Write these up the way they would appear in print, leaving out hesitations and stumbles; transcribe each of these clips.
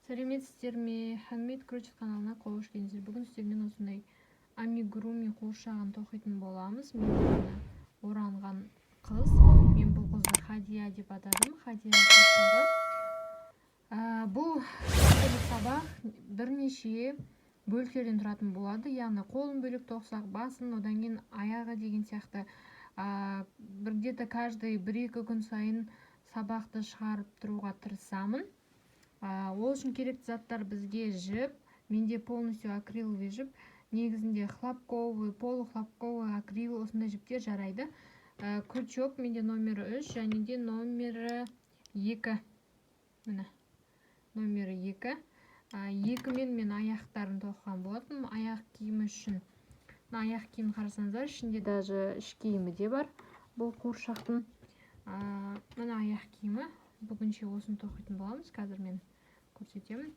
Сәлеметсіздер ме? Handmade Crochet каналына қош келдіңіздер. Бүгін сіздермен осындай амигуруми қуыршағын тоқитын боламыз. Мен оранған қыз. Мен бұл қызды Хадия деп атадым. Хадия қуыршағы. Бұл сабақ бірнеше бөліктерден тұратын болады. Яғни қолын бөлек тоқсақ, басын, одан кейін аяғы деген сияқты. Где-то каждый 1-2 күн сайын сабақты шығарып тұруға тырысамын. Ол үшін керекті заттар бізге жіп, менде полностью акриловый жіп, негізінде хлопковый, полухлопковый, акрил осындай жіптер жарайды. Крючок менде номері 3 және де номері 2. Міне, номері 2. 2-мен мен аяқтарын тоқыған болатым. Аяқ киімі үшін. Аяқ киімін қарасаңыздар, ішінде даже іш киімі де бар. Бұл қуыршақтың. Міне аяқ киімі. Бүгінше осыны тоқитын боламыз. Қазір мен көрсетемін.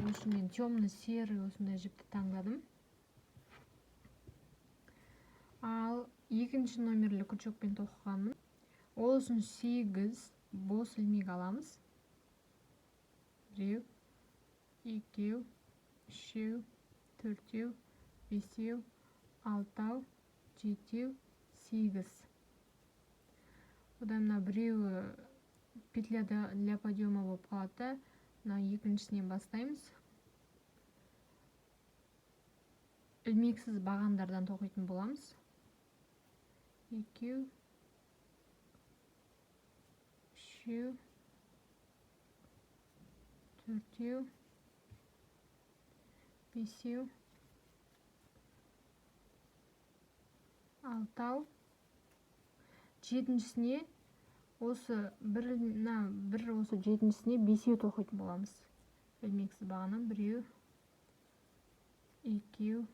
Үшін мен темно-серый осындай жіпті таңдадым. Ал екінші номерлі крючокпен тоқығанмын. Ол үшін 8 бос ілмек аламыз. 1, 2, 3, 4, 5, 6, 7, 8. Одан мына біреуі петля для подъема болып қалады. Екіншісінен бастаймыз. Ілмексіз бағандардан тоқитын боламыз. 2, 3, 4, 5, 6. Жетіншісіне осы бір осы жетіншісіне 5 тоқитын боламыз. Ілмексіз бағаннан 1, 2,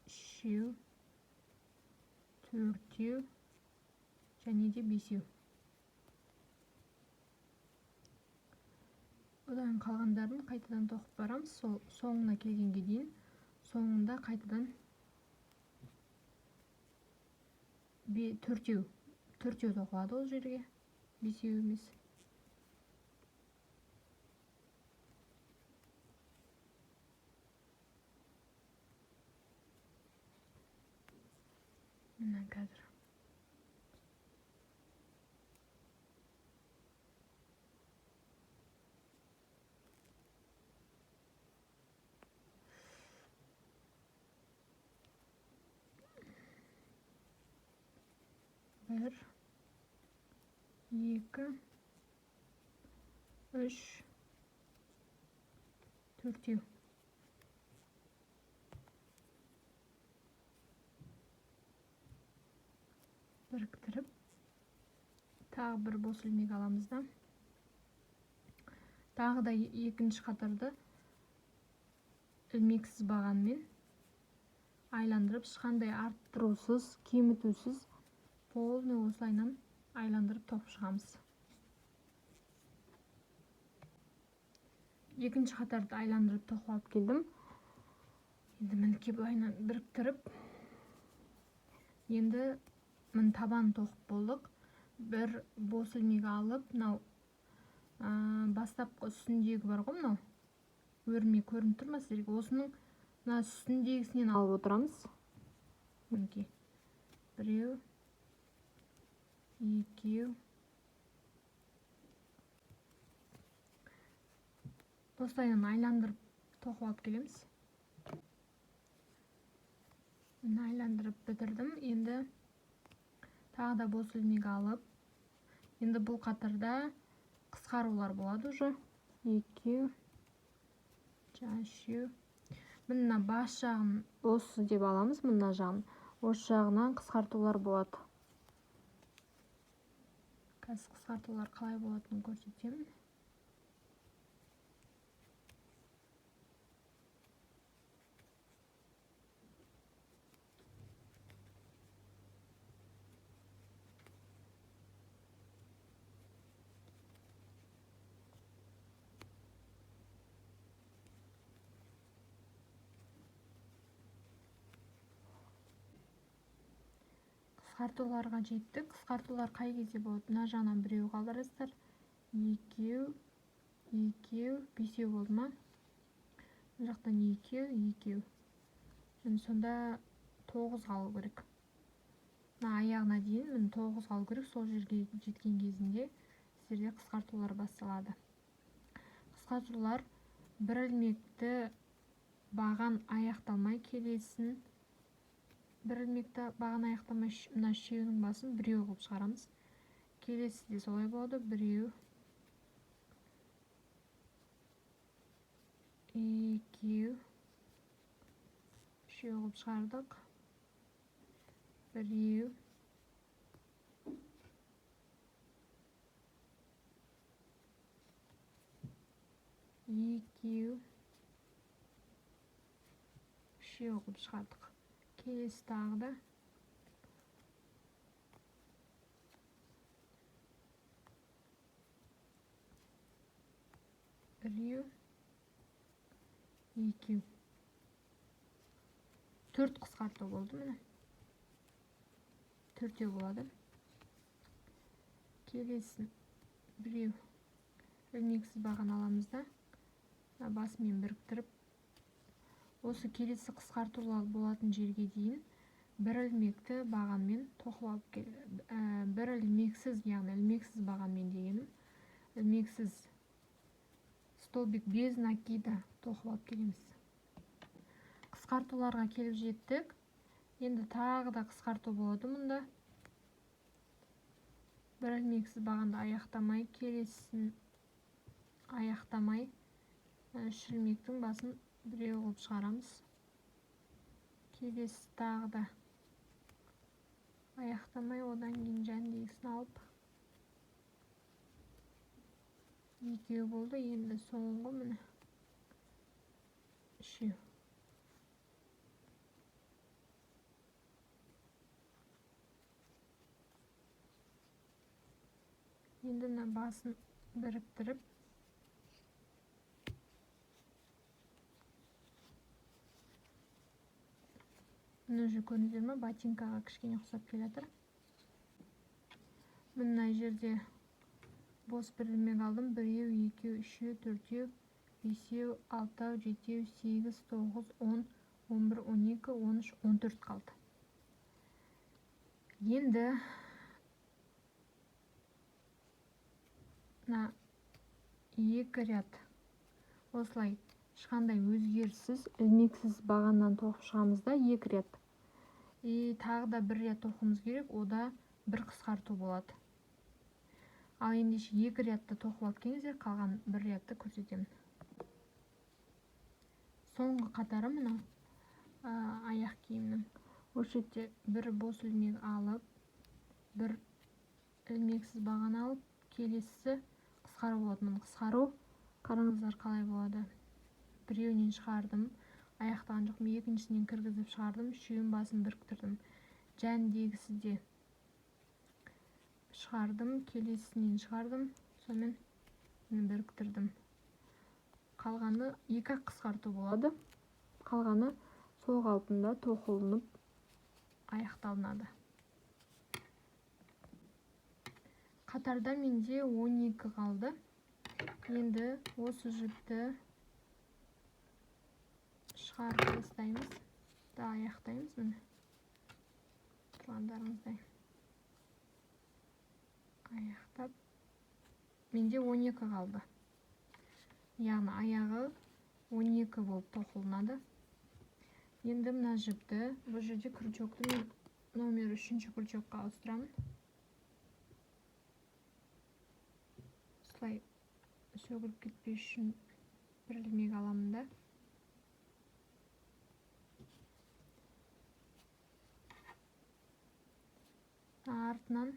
3, 4 және де 5. Одан қалғандарын қайтадан тоқып барамыз. Сол соңына келгенге дейін, соңында қайтадан 4 тоқылады ол жерге, 5 емес. Мына қазір. Bir, 2, 3, 4. Біріктіріп, тағы бір бос ілмек аламыз да. Тағы да екінші қатарды ілмексіз бағанмен айландырып, ешқандай арттырусыз, кемітусіз, полный осылайынан айландырып тоқып шығамыз. Екінші қатарды айландырып тоқып алып келдім. Енді мінекей бұлайынан біріктіріп, енді табан тоқып болдық. Бір бос ілмек алып, мынау бастапқы үстіндегі бар ғой, мынау өрме көрініп тұр ма сіздерге? Осының үстіндегісінен алып отырамыз. Мінекей 1, 2. Осылайынан айландырып тоқып алып келеміз. Айландырып бітірдім. Енді тағы да бос ілмек алып, енді бұл қатарда қысқарулар болады уже. 2, 3. Мына бас жағын осы деп аламыз, мына жағын. Осы жағынан қысқартулар болады. Қазір қысқартулар қалай болатынын көрсетемін. Қысқартуларға жеттік. Қысқартулар қай кезде болады? Мына жағынан біреу қалдырасыздар. 2, екеу, бесеу болды ма? Мына жақтан екеу. Енді сонда 9 қалу керек. Мына аяғына дейін міне 9 қалу керек. Сол жерге жеткен кезінде сіздерде қысқартулар басталады. Қысқартулар бір ілмекті баған аяқталмай келесін. Бір ілмекті баған аяқталмай мына үшеуінің басын біреу қылып шығарамыз. Келесі де солай болады. Біреу, екеу, үшеу қылып шығардық. Біреу, екеу, үшеу қылып шығардық. Келесі тағы да біреу, екеу. 4 қысқарту болды міне. 4 болады. Келесін біреу ілмексіз баған аламыз да басымен біріктіріп, осы келесі қысқартулар болатын жерге дейін бір ілмекті бағанмен тоқып алып бір ілмексіз, яғни ілмексіз бағанмен дегенім, ілмексіз столбик без накида тоқып алып келеміз. Қысқартуларға келіп жеттік. Енді тағы да қысқарту болады мұнда. Бір ілмексіз бағанды аяқтамай, келесін аяқтамай, үш ілмектің басын біреу қылып шығарамыз. Келесі тағы да аяқтамай, одан кейін жәндегісін алып екеу болды. Енді соңғы міне үшеу. Енді мына басын біріктіріп, мына уже көрдіңіздер ме, ботинкаға кішкене ұқсап келе жатыр. Мына жерде бос бір ілмек алдым. Біреу, екеу, үшеу, төртеу, бесеу, алтау, жетеу, 8, 9, 10, 11, 12, 13, 14 қалды. Енді мына екі ряд осылай ешқандай өзгеріссіз ілмексіз бағаннан тоқып шығамыз да, екі ряд. Тағы да бір ряд тоқуымыз керек, ода бір қысқарту болады. Ал ендеше екі рядты тоқып алып келіңіздер, қалған бір рядты көрсетемін. Соңғы қатары мына аяқ киімнің. Осы жерде бір бос ілмек алып, бір ілмексіз баған алып, келесі қысқару болады. Мұны қысқару қараңыздар қалай болады. Біреуінен шығардым, аяқтаған жоқпын, екіншісінен кіргізіп шығардым, үшеуін басын біріктірдім. Жәндегісі де шығардым, келесінен шығардым, сонымен біріктірдім. Қалғаны екі қысқарту болады. Қалғаны сол қалпында тоқылынып аяқталынады. Қатарда менде 12 қалды. Енді осы жіпті шығарып тастаймыз да аяқтаймыз. Міне тұрғандарыңыздай аяқтап, менде 12 қалды. Яғни аяғы 12 болып тоқылынады. Енді мына жіпті бұл жерде крючокты мен номер 3-ші крючокқа ауыстырамын. Осылай сөгіліп кетпес үшін бір ілмек аламын да. Артынан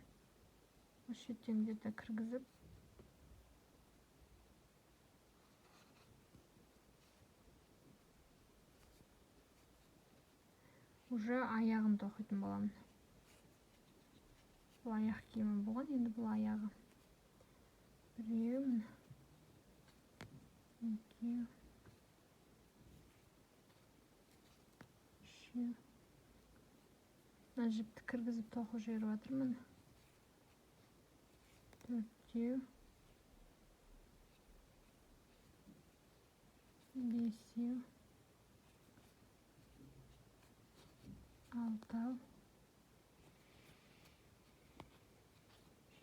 осы шеттен где-то кіргізіп, уже аяғын тоқитын боламын. Бұл аяқ киімі болған, енді бұл аяғы. Біреу, екеу, үшеу. Мына жіпті кіргізіп тоқып жіберіп жатырмын. Төртеу, бесеу, алтау,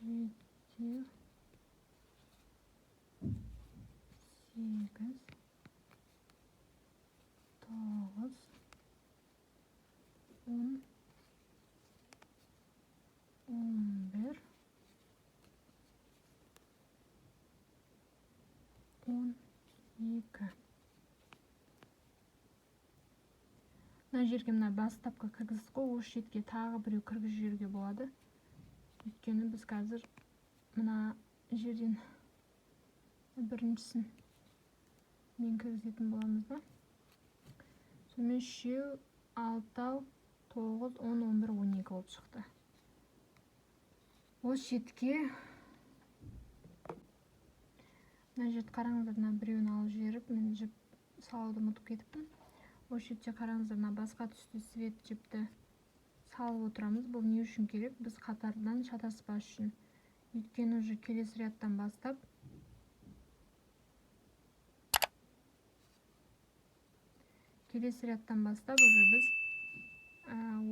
жетеу, сегіз, тоғыз, 10, 11, 12. Мына жерге мына бастапқы кіргіздік қой, осы шетке тағы біреу кіргізіп жіберуге болады. Өйткені біз қазір мына жерден біріншісін мен кіргізетін боламыз да. Сонымен 3, 6, 9, 10, 11, 12 болып шықты. Осы шетке мына жерді қараңыздар, мына біреуін алып жіберіп, мен жіп салуды ұмытып кетіппін. Осы шетте қараңыздар, мына басқа түсті свет жіпті салып отырамыз. Бұл не үшін керек? Біз қатардан шатаспас үшін. Өйткені уже келесі рядтан бастап уже біз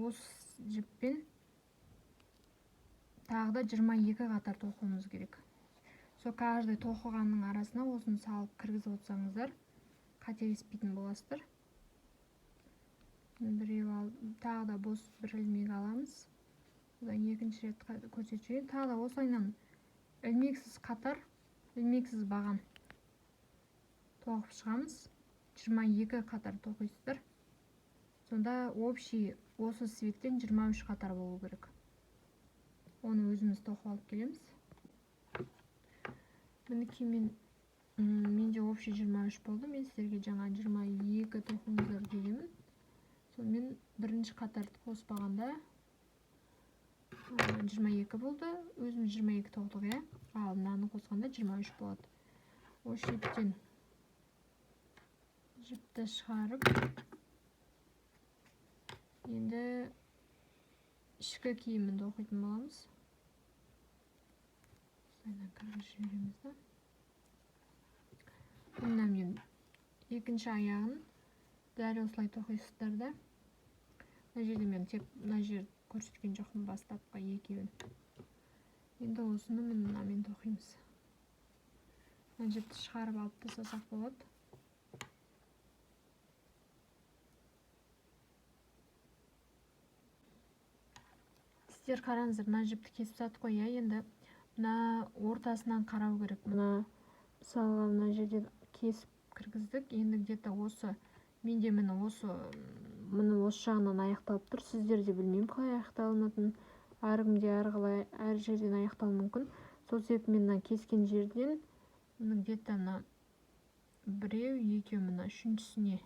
осы жіппен тағы да 22 қатар тоқуымыз керек. Сол каждый тоқығанның арасына осыны салып кіргізіп отырсаңыздар, қателеспейтін боласыздар. Біреу алып, тағы да бос бір ілмек аламыз. Одан екінші рет көрсетейін. Тағы да осылайынан ілмексіз қатар, ілмексіз баған тоқып шығамыз. 22 қатар тоқисыздар. Сонда общий осы светтен 23 қатар болу керек. Оны өзіміз тоқып алып келеміз. Мінекей менде общий 23 болды. Мен сіздерге жаңа 22 тоқыңыздар дегенмін. Сонымен бірінші қатарды қоспағанда 22 болды. Өзіміз 22 тоқтық, е? Ал мынаны қосқанда 23 болады. Осы шеттен жіпті шығарып, енді ішкі киімін тоқитын боламыз. Осылайынан кіргізіп жібереміз да. Мына мен екінші аяғын дәл осылай тоқисыздар да. Мына жерде мен тек мына жер көрсеткен жоқпын, бастапқы екеуін. Енді осыны мынамен тоқимыз. Мына жіпті шығарып алып тастасақ болады. Сіздер қараңыздар, мына жіпті кесіп тастадық қой, енді мына ортасынан қарау керек. Мына мысалға мына жерде кесіп кіргіздік. Енді где-то осы, менде міне осы жағынан аяқталып тұр. Сіздерде білмеймін қалай аяқталынатын. Әркімде әрқалай әр жерден аяқталуы мүмкін. Сол себепті мен кескен жерден где-то біреу, екеу, үшіншісіне,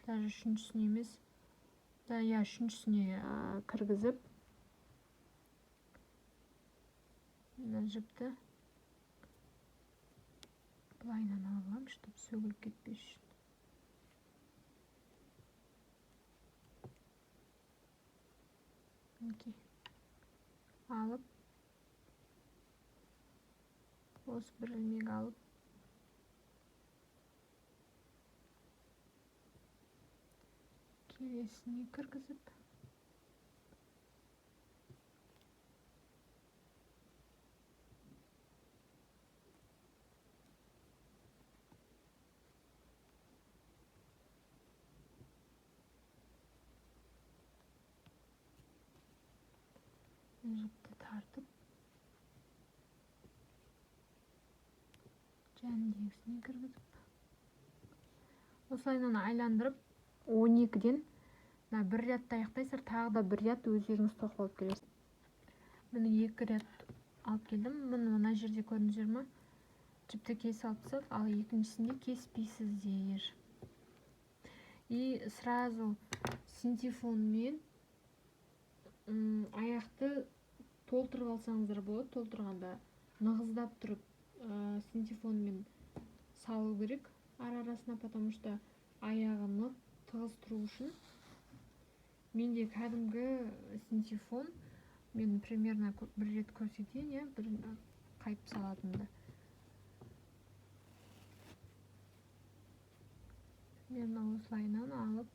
даже үшіншісіне емес, үшіншісіне кіргізіп, мына жіпті былайынан аламын, чтобы сөгіліп кетпес үшін. Алып, осы бір ілмек алып, келесіне кіргізіп, жіпті тартып, жәндегісіне кіргізіп, осылайынан айландырып 12-ден бір рядты аяқтайсыздар, тағы да бір ряд өздеріңіз тоқып алып келесіз. Міне 2 ряд алып келдім. Мына жерде көрдіңіздер ме? Жіпті кесіп алып тастадық, ал екіншісінде кеспейсіздер. И сразу синтефонмен аяқты толтырып алсаңыздар болады. Толтырғанда нығыздап тұрып синтефонмен салу керек арасына, потому что аяғыны тығыз тұру үшін. Менде кәдімгі синтефон, мен примерно бір рет көрсетейін, бір қайып салатынды. мына осылайынан алып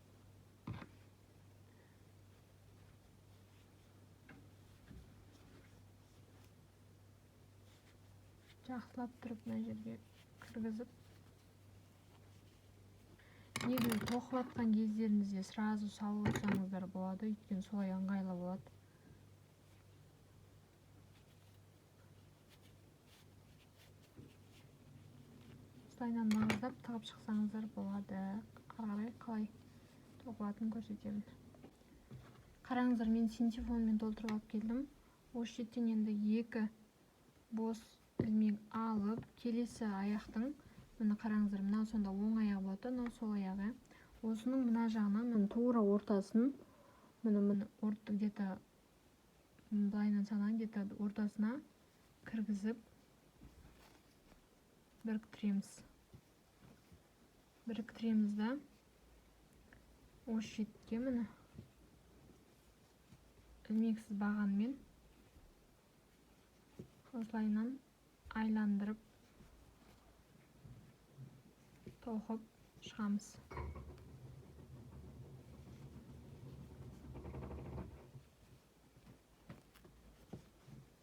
жақсылап тұрып мына жерге кіргізіп, негізі тоқып жатқан кездеріңізде сразу салып отырсаңыздар болады, өйткені солай ыңғайлы болады. Осылайынан маңыздап тығып шықсаңыздар болады. Ары қарай қалай тоқылатынын көрсетемін. Қараңыздар, мен синтефонмен толтырып алып келдім. Осы жерден енді екі бос ілмек алып, келесі аяқтың, міне қараңыздар, мына сонда оң аяғы болады, мына сол аяғы. Осының мына жағынан, міне тура ортасын, міне где-то былайынан санаған, где-то ортасына кіргізіп біріктіреміз да, осы шетке міне ілмексіз бағанмен осылайынан айландырып тоқып шығамыз.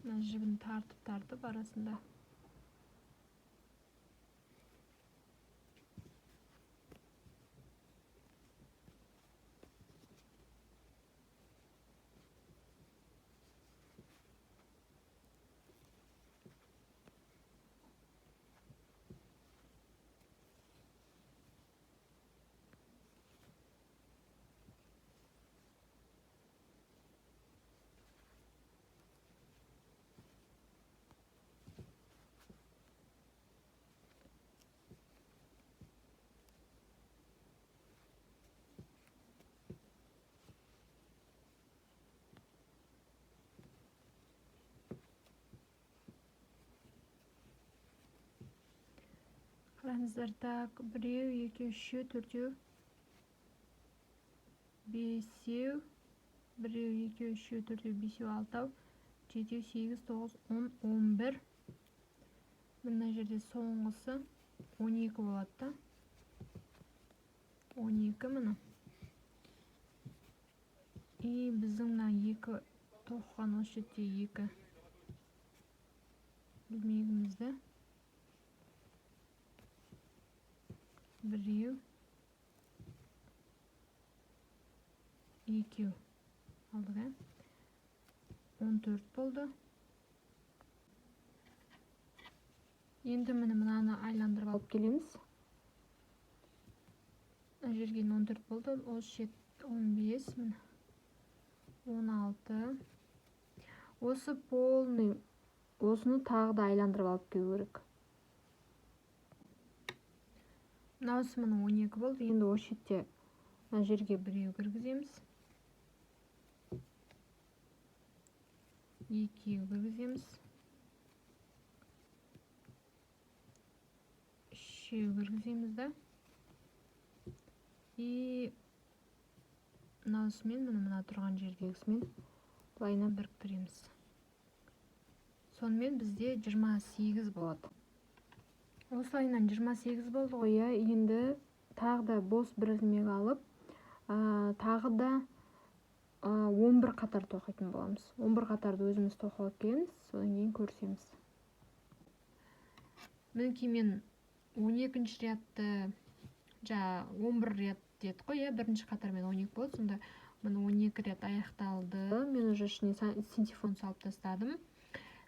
Мына жібін тартып арасында қараңыздар. Так, біреу, екеу, үшеу, төртеу, бесеу, біреу, екеу, үшеу, төртеу, бесеу, алтау, жетеу, 8, 9, 10, 11. Мына жерде соңғысы 12 болады да. 12 міне. И біздің мына екі тоққан осы жерде екі ілмегімізді біреу, екеу алдық. 14 болды. Енді мынаны айландырып алып келеміз. Жерге 14 болды. Осы шет 15, 16. Осы полный, осыны тағы да айландырып алып келу керек. Мынаусы 12 болды. Енді осы шетте мына жерге біреу кіргіземіз. Екеу кіргіземіз. Үшеу кіргіземіз да. И мынаусымен мына тұрған жердегісімен былайынан біріктіреміз. Сонымен бізде 28 болады. Осылайынан 28 болды ғой. Енді тағы да бос бір ілмек алып, тағы да 11 қатар тоқитын боламыз. 11 қатарды өзіміз тоқып алып келеміз, содан кейін көрсеміз. Мінекей мен 12-ші рядты, 11 ряд дедік қой, бірінші қатармен 12 болды. Сонда міне 12 ряд аяқталды. Мен уже ішіне синтефон салып тастадым.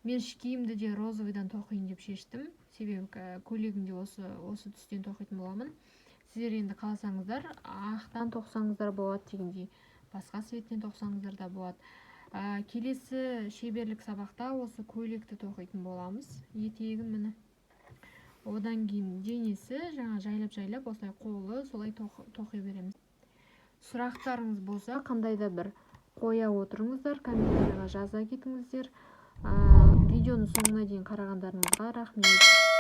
Мен киімді де розовыйдан тоқиын деп шештім. Себебі көйлегімде осы түстен тоқитын боламын. Сіздер енді қаласаңыздар, ақтан тоқсаңыздар болады дегендей, басқа цветтен тоқсаңыздар да болады. Келесі шеберлік сабақта осы көйлекті тоқитын боламыз. Етегін міне. Одан кейін денесі жаңа жайлап осылай қолы солай тоқи береміз. Сұрақтарыңыз болса, қандай да бір қоя отырыңыздар, комментарияға жаза кетіңіздер. Видеоны соңына дейін қарағандарыңызға рахмет.